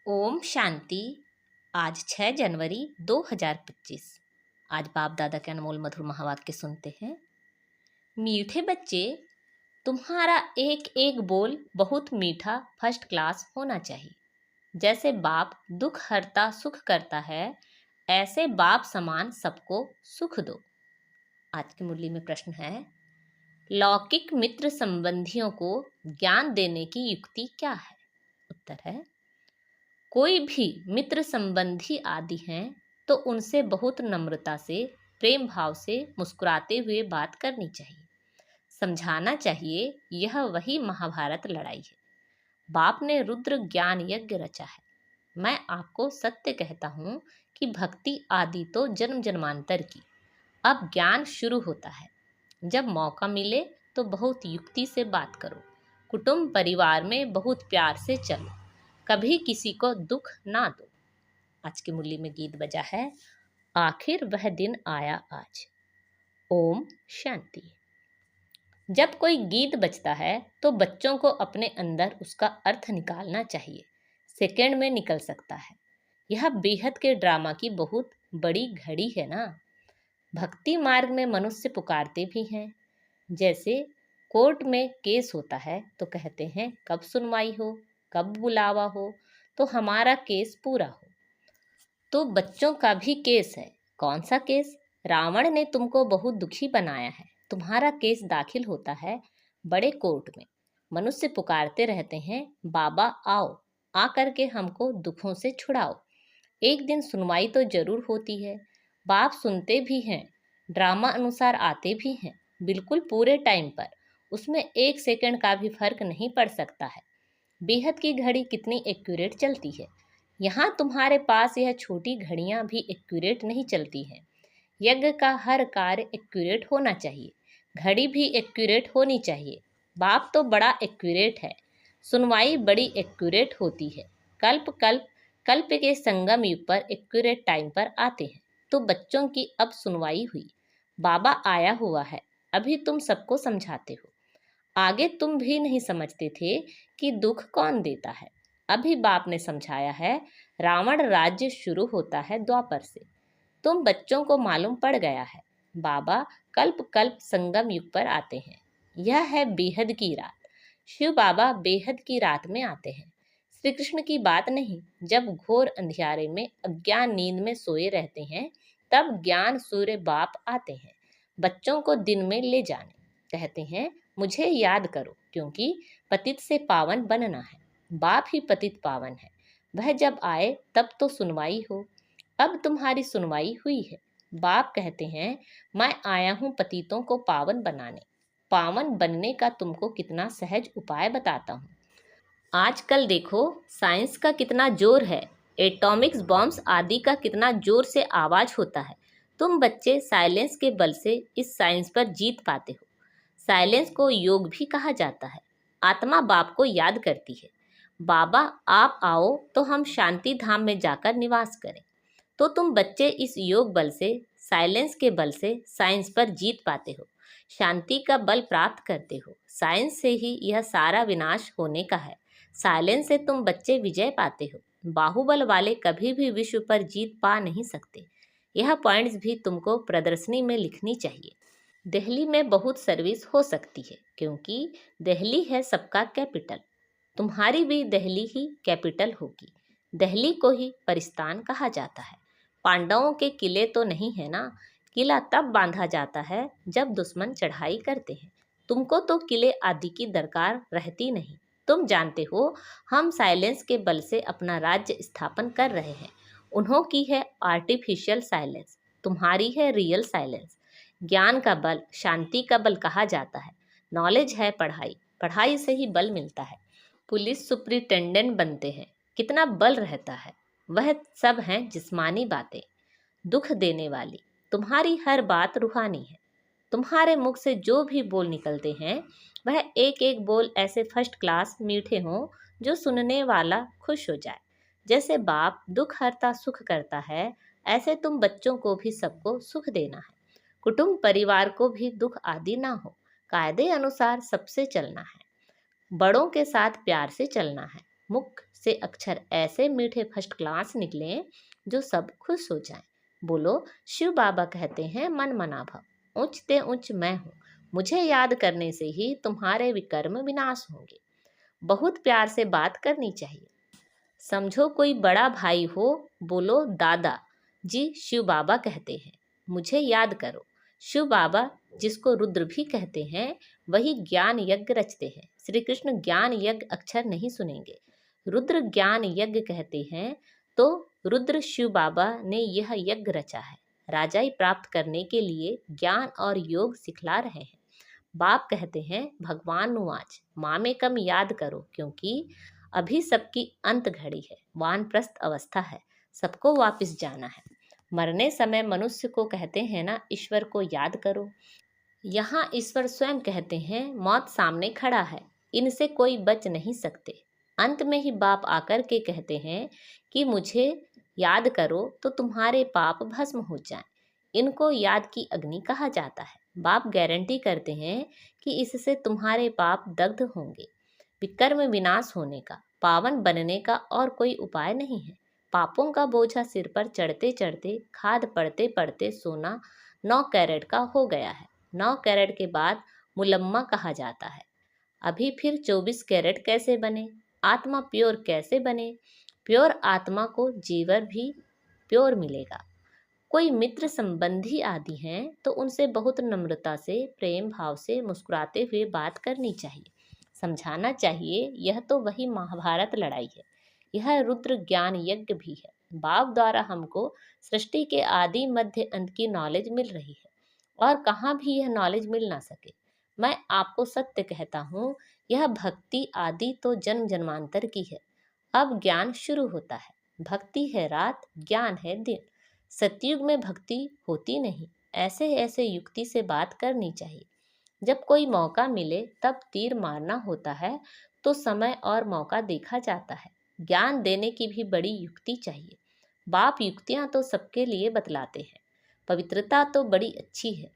ओम शांति। आज 6 जनवरी 2025। आज बाप दादा के अनमोल मधुर महावाक्य सुनते हैं। मीठे बच्चे, तुम्हारा एक एक बोल बहुत मीठा फर्स्ट क्लास होना चाहिए। जैसे बाप दुख हरता सुख करता है, ऐसे बाप समान सबको सुख दो। आज की मुरली में प्रश्न है, लौकिक मित्र संबंधियों को ज्ञान देने की युक्ति क्या है? उत्तर है, कोई भी मित्र संबंधी आदि हैं तो उनसे बहुत नम्रता से, प्रेम भाव से मुस्कुराते हुए बात करनी चाहिए। समझाना चाहिए यह वही महाभारत लड़ाई है। बाप ने रुद्र ज्ञान यज्ञ रचा है। मैं आपको सत्य कहता हूँ कि भक्ति आदि तो जन्म जन्मांतर की, अब ज्ञान शुरू होता है। जब मौका मिले तो बहुत युक्ति से बात करो। कुटुंब परिवार में बहुत प्यार से चलो, कभी किसी को दुख ना दो। आज की मुरली में गीत बजा है, आखिर वह दिन आया आज। ओम शांति। जब कोई गीत बजता है तो बच्चों को अपने अंदर उसका अर्थ निकालना चाहिए। सेकंड में निकल सकता है। यह बेहद के ड्रामा की बहुत बड़ी घड़ी है ना। भक्ति मार्ग में मनुष्य पुकारते भी हैं। जैसे कोर्ट में केस होता है तो कहते हैं कब सुनवाई हो, कब बुलावा हो, तो हमारा केस पूरा हो। तो बच्चों का भी केस है। कौन सा केस? रावण ने तुमको बहुत दुखी बनाया है, तुम्हारा केस दाखिल होता है बड़े कोर्ट में। मनुष्य पुकारते रहते हैं, बाबा आओ, आ करके हमको दुखों से छुड़ाओ। एक दिन सुनवाई तो जरूर होती है। बाप सुनते भी हैं, ड्रामा अनुसार आते भी हैं, बिल्कुल पूरे टाइम पर। उसमें एक सेकंड का भी फर्क नहीं पड़ सकता है। बेहद की घड़ी कितनी एक्यूरेट चलती है। यहाँ तुम्हारे पास यह छोटी घड़ियाँ भी एक्यूरेट नहीं चलती हैं। यज्ञ का हर कार्य एक्यूरेट होना चाहिए, घड़ी भी एक्यूरेट होनी चाहिए। बाप तो बड़ा एक्यूरेट है, सुनवाई बड़ी एक्यूरेट होती है। कल्प कल्प कल्प के संगम युग पर एक्यूरेट टाइम पर आते हैं। तो बच्चों की अब सुनवाई हुई, बाबा आया हुआ है, अभी तुम सबको समझाते हो। आगे तुम भी नहीं समझते थे कि दुख कौन देता है, अभी बाप ने समझाया है। रावण राज्य शुरू होता है द्वापर से, तुम बच्चों को मालूम पड़ गया है। बाबा कल्प कल्प संगम युग पर आते हैं। यह है बेहद की रात। शिव बाबा बेहद की रात में आते हैं। श्री कृष्ण की बात नहीं। जब घोर अंधियारे में अज्ञान नींद में सोए रहते हैं, तब ज्ञान सूर्य बाप आते हैं बच्चों को दिन में ले जाने। कहते हैं मुझे याद करो, क्योंकि पतित से पावन बनना है। बाप ही पतित पावन है। वह जब आए तब तो सुनवाई हो। अब तुम्हारी सुनवाई हुई है। बाप कहते हैं मैं आया हूँ पतितों को पावन बनाने। पावन बनने का तुमको कितना सहज उपाय बताता हूँ। आजकल देखो साइंस का कितना जोर है, एटॉमिक्स बॉम्ब्स आदि का कितना जोर से आवाज होता है। तुम बच्चे साइलेंस के बल से इस साइंस पर जीत पाते हो। साइलेंस को योग भी कहा जाता है। आत्मा बाप को याद करती है, बाबा आप आओ तो हम शांति धाम में जाकर निवास करें। तो तुम बच्चे इस योग बल से, साइलेंस के बल से साइंस पर जीत पाते हो, शांति का बल प्राप्त करते हो। साइंस से ही यह सारा विनाश होने का है। साइलेंस से तुम बच्चे विजय पाते हो। बाहुबल वाले कभी भी विश्व पर जीत पा नहीं सकते। यह पॉइंट्स भी तुमको प्रदर्शनी में लिखनी चाहिए। दिल्ली में बहुत सर्विस हो सकती है, क्योंकि दिल्ली है सबका कैपिटल। तुम्हारी भी दिल्ली ही कैपिटल होगी। दिल्ली को ही परिस्तान कहा जाता है। पांडवों के किले तो नहीं है ना। किला तब बांधा जाता है जब दुश्मन चढ़ाई करते हैं। तुमको तो किले आदि की दरकार रहती नहीं। तुम जानते हो हम साइलेंस के बल से अपना राज्य स्थापन कर रहे हैं। उन्हों की है आर्टिफिशियल साइलेंस, तुम्हारी है रियल साइलेंस। ज्ञान का बल शांति का बल कहा जाता है। नॉलेज है पढ़ाई, पढ़ाई से ही बल मिलता है। पुलिस सुप्रिंटेंडेंट बनते हैं, कितना बल रहता है। वह सब हैं जिस्मानी बातें, दुख देने वाली। तुम्हारी हर बात रूहानी है। तुम्हारे मुख से जो भी बोल निकलते हैं, वह एक एक बोल ऐसे फर्स्ट क्लास मीठे हों जो सुनने वाला खुश हो जाए। जैसे बाप दुख हरता सुख करता है, ऐसे तुम बच्चों को भी सबको सुख देना है। कुटुंब परिवार को भी दुख आदि ना हो। कायदे अनुसार सबसे चलना है। बड़ों के साथ प्यार से चलना है। मुख से अक्षर ऐसे मीठे फर्स्ट क्लास निकले जो सब खुश हो जाएं। बोलो, शिव बाबा कहते हैं मन मना भव, उच्च ते उच्च मैं हूँ, मुझे याद करने से ही तुम्हारे विकर्म विनाश होंगे। बहुत प्यार से बात करनी चाहिए। समझो कोई बड़ा भाई हो, बोलो दादा जी शिव बाबा कहते हैं, मुझे याद करो। शिव बाबा, जिसको रुद्र भी कहते हैं, वही ज्ञान यज्ञ रचते हैं। श्री कृष्ण ज्ञान यज्ञ अक्षर नहीं सुनेंगे, रुद्र ज्ञान यज्ञ कहते हैं। तो रुद्र शिव बाबा ने यह यज्ञ रचा है, राजाई प्राप्त करने के लिए ज्ञान और योग सिखला रहे हैं। बाप कहते हैं भगवान नुआज माँ में कम याद करो, क्योंकि अभी सबकी अंत घड़ी है, वानप्रस्थ अवस्था है, सबको वापस जाना है। मरने समय मनुष्य को कहते हैं ना, ईश्वर को याद करो। यहाँ ईश्वर स्वयं कहते हैं मौत सामने खड़ा है, इनसे कोई बच नहीं सकते। अंत में ही बाप आकर के कहते हैं कि मुझे याद करो तो तुम्हारे पाप भस्म हो जाएं। इनको याद की अग्नि कहा जाता है। बाप गारंटी करते हैं कि इससे तुम्हारे पाप दग्ध होंगे। विकर्म विनाश होने का, पावन बनने का और कोई उपाय नहीं है। पापों का बोझा सिर पर चढ़ते चढ़ते, खाद पड़ते पड़ते सोना 9 कैरेट का हो गया है। 9 कैरेट के बाद मुलम्मा कहा जाता है। अभी फिर 24 कैरेट कैसे बने? आत्मा प्योर कैसे बने? प्योर आत्मा को जीवर भी प्योर मिलेगा। कोई मित्र संबंधी आदि हैं तो उनसे बहुत नम्रता से, प्रेम भाव से मुस्कुराते हुए बात करनी चाहिए, समझाना चाहिए यह तो वही महाभारत लड़ाई है, यह रुद्र ज्ञान यज्ञ भी है। बाप द्वारा हमको सृष्टि के आदि मध्य अंत की नॉलेज मिल रही है, और कहाँ भी यह नॉलेज मिल ना सके। मैं आपको सत्य कहता हूँ, यह भक्ति आदि तो जन्म जन्मांतर की है। अब ज्ञान शुरू होता है। भक्ति है रात, ज्ञान है दिन। सतयुग में भक्ति होती नहीं। ऐसे ऐसे युक्ति से बात करनी चाहिए। जब कोई मौका मिले तब तीर मारना होता है, तो समय और मौका देखा जाता है। ज्ञान देने की भी बड़ी युक्ति चाहिए। बाप युक्तियां तो सबके लिए बतलाते हैं। पवित्रता तो बड़ी अच्छी है।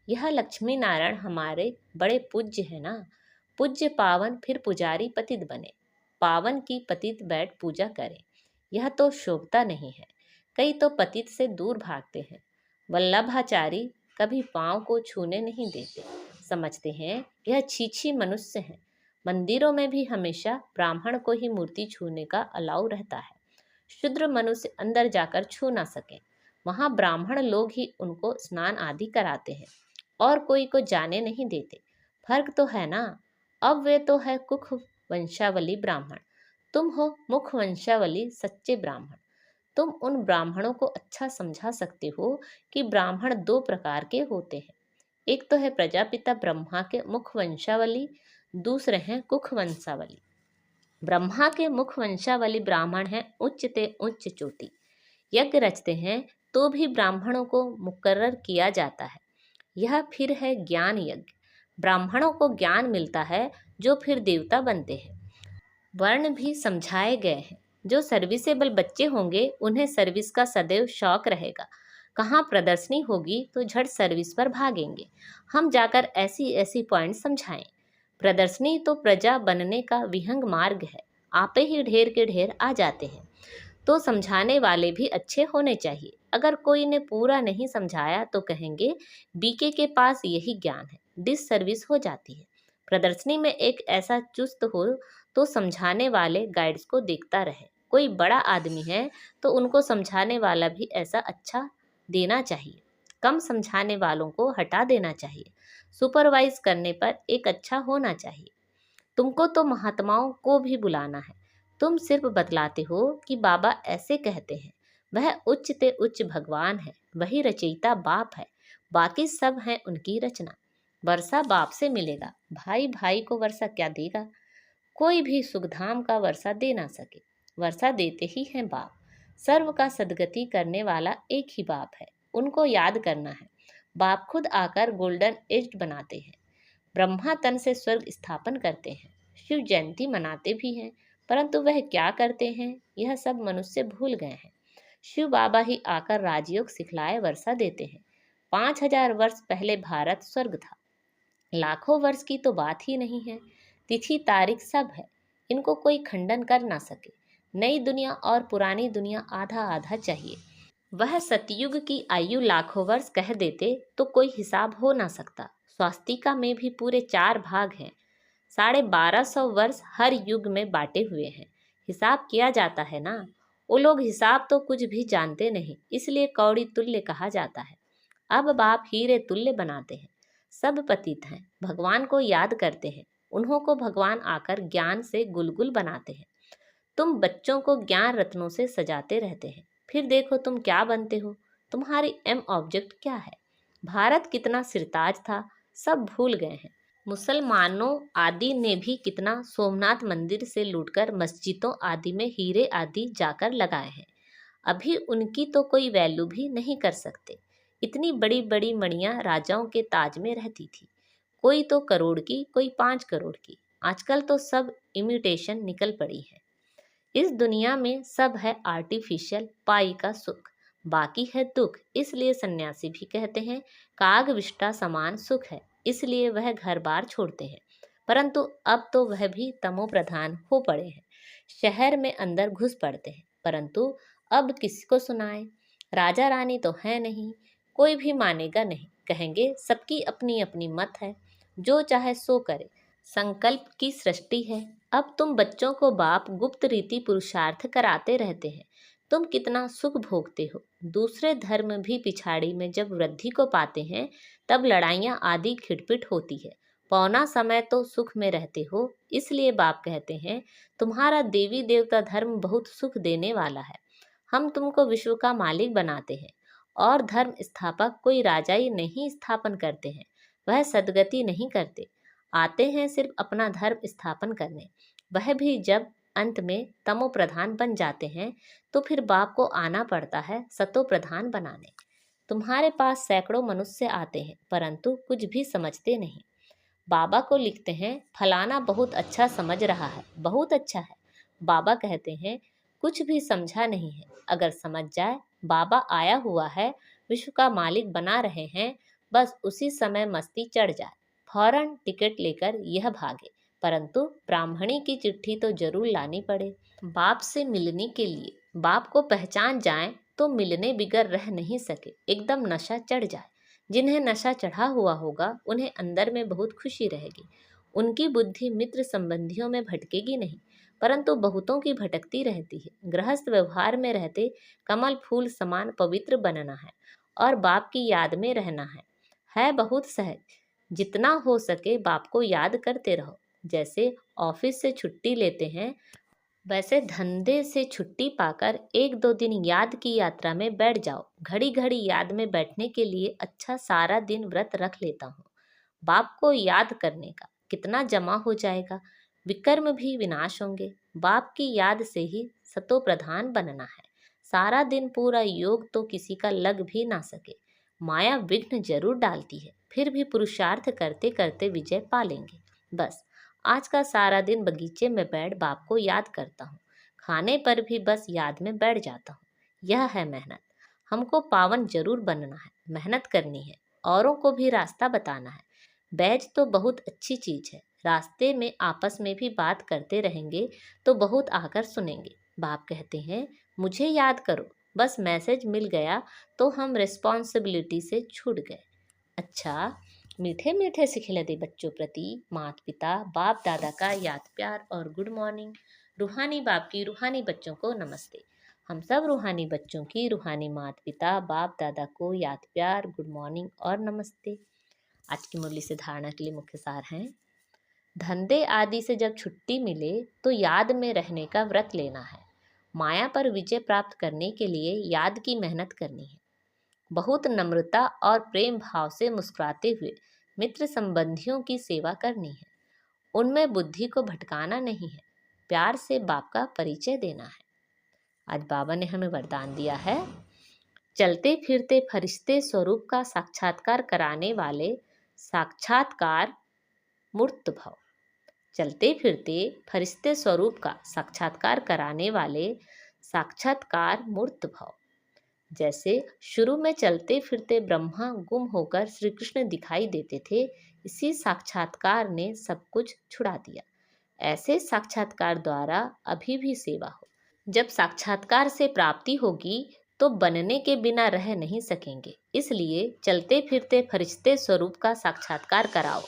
यह लक्ष्मी नारायण हमारे बड़े पूज्य है ना। पूज्य पावन फिर पुजारी पतित बने, पावन की पतित बैठ पूजा करें। यह तो शोभता नहीं है। कई तो पतित से दूर भागते हैं। वल्लभाचारी कभी पांव को छूने नहीं देते, समझते हैं यह छीछी मनुष्य हैं। मंदिरों में भी हमेशा ब्राह्मण को ही मूर्ति छूने का अलाउ रहता है। शूद्र मनुष्य अंदर जाकर छू ना सके, वहां ब्राह्मण लोग ही उनको स्नान आदि कराते हैं और कोई को जाने नहीं देते। फर्क तो है ना। अब वे तो है कुख वंशावली ब्राह्मण, तुम हो मुख वंशावली सच्चे ब्राह्मण। तुम उन ब्राह्मणों को अच्छा समझा सकते हो कि ब्राह्मण 2 प्रकार के होते हैं। एक तो है प्रजापिता ब्रह्मा के मुख वंशावली, दूसरे हैं कुख वंशावली। ब्रह्मा के मुख वंशावली ब्राह्मण हैं उच्च ते उच्च चोटी। यज्ञ रचते हैं तो भी ब्राह्मणों को मुकर्रर किया जाता है। यह फिर है ज्ञान यज्ञ। ब्राह्मणों को ज्ञान मिलता है जो फिर देवता बनते हैं। वर्ण भी समझाए गए हैं। जो सर्विसेबल बच्चे होंगे उन्हें सर्विस का सदैव शौक रहेगा। कहाँ प्रदर्शनी होगी तो झट सर्विस पर भागेंगे। हम जाकर ऐसी ऐसी पॉइंट समझाएं। प्रदर्शनी तो प्रजा बनने का विहंग मार्ग है। आपे ही ढेर के ढेर आ जाते हैं, तो समझाने वाले भी अच्छे होने चाहिए। अगर कोई ने पूरा नहीं समझाया तो कहेंगे बीके के पास यही ज्ञान है, डिस सर्विस हो जाती है। प्रदर्शनी में एक ऐसा चुस्त हो तो समझाने वाले गाइड्स को देखता रहे। कोई बड़ा आदमी है तो उनको समझाने वाला भी ऐसा अच्छा देना चाहिए। कम समझाने वालों को हटा देना चाहिए। सुपरवाइज करने पर एक अच्छा होना चाहिए। तुमको तो महात्माओं को भी बुलाना है। तुम सिर्फ बतलाते हो कि बाबा ऐसे कहते हैं। वह उच्च ते उच्च भगवान है, वही रचयिता बाप है, बाकी सब है उनकी रचना। वर्षा बाप से मिलेगा, भाई भाई को वर्षा क्या देगा? कोई भी सुखधाम का वर्षा दे ना सके। वर्षा देते ही हैं बाप। सर्व का सदगति करने वाला एक ही बाप है, उनको याद करना है। बाप खुद आकर गोल्डन एज्ड बनाते हैं। ब्रह्मा तन से स्वर्ग स्थापन करते हैं। शिव जयंती मनाते भी हैं, परंतु वह क्या करते हैं यह सब मनुष्य भूल गए हैं। शिव बाबा ही आकर राजयोग सिखलाए वर्षा देते हैं। 5000 वर्ष पहले भारत स्वर्ग था। लाखों वर्ष की तो बात ही नहीं है। तिथि तारीख सब है, इनको कोई खंडन कर ना सके। नई दुनिया और पुरानी दुनिया आधा आधा चाहिए। वह सतयुग की आयु लाखों वर्ष कह देते तो कोई हिसाब हो ना सकता। स्वास्तिका में भी पूरे 4 भाग हैं। 1250 वर्ष हर युग में बांटे हुए हैं। हिसाब किया जाता है ना। वो लोग हिसाब तो कुछ भी जानते नहीं, इसलिए कौड़ी तुल्य कहा जाता है। अब बाप हीरे तुल्य बनाते हैं। सब पतित हैं, भगवान को याद करते हैं। उन्हों को भगवान आकर ज्ञान से गुलगुल बनाते हैं। तुम बच्चों को ज्ञान रत्नों से सजाते रहते हैं, फिर देखो तुम क्या बनते हो। तुम्हारी एम ऑब्जेक्ट क्या है? भारत कितना सिरताज था, सब भूल गए हैं। मुसलमानों आदि ने भी कितना सोमनाथ मंदिर से लूटकर मस्जिदों आदि में हीरे आदि जाकर लगाए हैं। अभी उनकी तो कोई वैल्यू भी नहीं कर सकते। इतनी बड़ी बड़ी मणियां राजाओं के ताज में रहती थी, कोई तो करोड़ की, कोई 5 करोड़ की। आजकल तो सब इमिटेशन निकल पड़ी है। इस दुनिया में सब है आर्टिफिशियल, पाई का सुख, बाकी है दुख। इसलिए सन्यासी भी कहते हैं काग विष्टा समान सुख है, इसलिए वह घर बार छोड़ते हैं। परंतु अब तो वह भी तमो प्रधान हो पड़े हैं। शहर में अंदर घुस पड़ते हैं, परंतु अब किसको सुनाए। राजा रानी तो है नहीं, कोई भी मानेगा नहीं। कहेंगे सबकी अपनी अपनी मत है, जो चाहे सो करे, संकल्प की सृष्टि है। अब तुम बच्चों को बाप गुप्त रीति पुरुषार्थ कराते रहते हैं। तुम कितना सुख भोगते हो। दूसरे धर्म भी पिछाड़ी में जब वृद्धि को पाते हैं, तब लड़ाइयाँ आदि खिटपिट होती है। पौना समय तो सुख में रहते हो। इसलिए बाप कहते हैं तुम्हारा देवी देवता धर्म बहुत सुख देने वाला है। हम तुमको विश्व का मालिक बनाते हैं, और धर्म स्थापक कोई राजा ही नहीं स्थापन करते हैं। वह सदगति नहीं करते, आते हैं सिर्फ अपना धर्म स्थापन करने। वह भी जब अंत में तमो प्रधान बन जाते हैं, तो फिर बाप को आना पड़ता है सतो प्रधान बनाने। तुम्हारे पास सैकड़ों मनुष्य आते हैं, परंतु कुछ भी समझते नहीं। बाबा को लिखते हैं फलाना बहुत अच्छा समझ रहा है, बहुत अच्छा है। बाबा कहते हैं कुछ भी समझा नहीं है। अगर समझ जाए बाबा आया हुआ है, विश्व का मालिक बना रहे हैं, बस उसी समय मस्ती चढ़ जाए, फौरन टिकट लेकर यह भागे। परंतु ब्राह्मणी की चिट्ठी तो जरूर लानी पड़े। बाप से मिलने के लिए बाप को पहचान जाए तो मिलने बिगर रह नहीं सके, एकदम नशा चढ़ जाए। जिन्हें नशा चढ़ा हुआ होगा उन्हें अंदर में बहुत खुशी रहेगी। उनकी बुद्धि मित्र संबंधियों में भटकेगी नहीं, परंतु बहुतों की भटकती रहती है। गृहस्थ व्यवहार में रहते कमल फूल समान पवित्र बनना है और बाप की याद में रहना है बहुत सहज। जितना हो सके बाप को याद करते रहो। जैसे ऑफिस से छुट्टी लेते हैं, वैसे धंधे से छुट्टी पाकर 1-2 दिन याद की यात्रा में बैठ जाओ। घड़ी घड़ी याद में बैठने के लिए अच्छा सारा दिन व्रत रख लेता हूँ। बाप को याद करने का कितना जमा हो जाएगा, विकर्म भी विनाश होंगे। बाप की याद से ही सतो प्रधान बनना है। सारा दिन पूरा योग तो किसी का लग भी ना सके। माया विघ्न जरूर डालती है, फिर भी पुरुषार्थ करते करते विजय पा लेंगे। बस आज का सारा दिन बगीचे में बैठ बाप को याद करता हूँ। खाने पर भी बस याद में बैठ जाता हूँ। यह है मेहनत। हमको पावन जरूर बनना है, मेहनत करनी है, औरों को भी रास्ता बताना है। बैज तो बहुत अच्छी चीज है। रास्ते में आपस में भी बात करते रहेंगे तो बहुत आकर सुनेंगे। बाप कहते हैं मुझे याद करो, बस मैसेज मिल गया तो हम रिस्पॉन्सिबिलिटी से छूट गए। अच्छा, मीठे मीठे सिखिले दे बच्चों प्रति माता पिता बाप दादा का याद प्यार और गुड मॉर्निंग। रूहानी बाप की रूहानी बच्चों को नमस्ते। हम सब रूहानी बच्चों की रूहानी माता पिता बाप दादा को याद प्यार, गुड मॉर्निंग और नमस्ते। आज की मुरली से धारणा के लिए मुख्य सार हैं। धंधे आदि से जब छुट्टी मिले तो याद में रहने का व्रत लेना है। माया पर विजय प्राप्त करने के लिए याद की मेहनत करनी है। बहुत नम्रता और प्रेम भाव से मुस्कुराते हुए मित्र संबंधियों की सेवा करनी है। उनमें बुद्धि को भटकाना नहीं है, प्यार से बाप का परिचय देना है। आज बाबा ने हमें वरदान दिया है, चलते फिरते फरिश्ते स्वरूप का साक्षात्कार कराने वाले साक्षात्कार मूर्त भव। चलते फिरते फरिश्ते स्वरूप का साक्षात्कार कराने वाले साक्षात्कार मूर्त भव। जैसे शुरू में चलते फिरते ब्रह्मा गुम होकर श्री कृष्ण दिखाई देते थे, इसी साक्षात्कार ने सब कुछ छुड़ा दिया। ऐसे साक्षात्कार द्वारा अभी भी सेवा हो। जब साक्षात्कार से प्राप्ति होगी तो बनने के बिना रह नहीं सकेंगे। इसलिए चलते फिरते फरिश्ते स्वरूप का साक्षात्कार कराओ।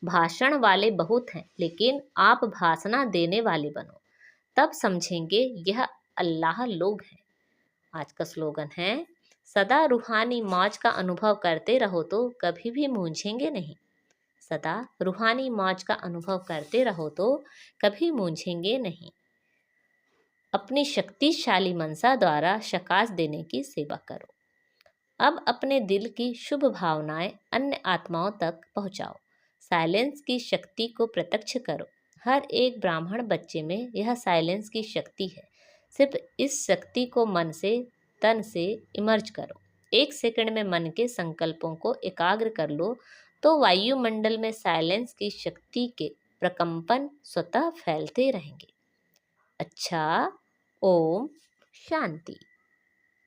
भाषण वाले बहुत हैं, लेकिन आप भाषणा देने वाले बनो, तब समझेंगे यह अल्लाह लोग हैं। आज का स्लोगन है, सदा रूहानी मौज का अनुभव करते रहो तो कभी भी मूंझेंगे नहीं। सदा रूहानी मौज का अनुभव करते रहो तो कभी मूंझेंगे नहीं। अपनी शक्तिशाली मनसा द्वारा शकाश देने की सेवा करो। अब अपने दिल की शुभ भावनाएं अन्य आत्माओं तक पहुंचाओ। साइलेंस की शक्ति को प्रत्यक्ष करो। हर एक ब्राह्मण बच्चे में यह साइलेंस की शक्ति है। सिर्फ इस शक्ति को मन से, तन से इमर्ज करो। 1 सेकंड में मन के संकल्पों को एकाग्र कर लो तो वायुमंडल में साइलेंस की शक्ति के प्रकंपन स्वतः फैलते रहेंगे। अच्छा, ओम शांति।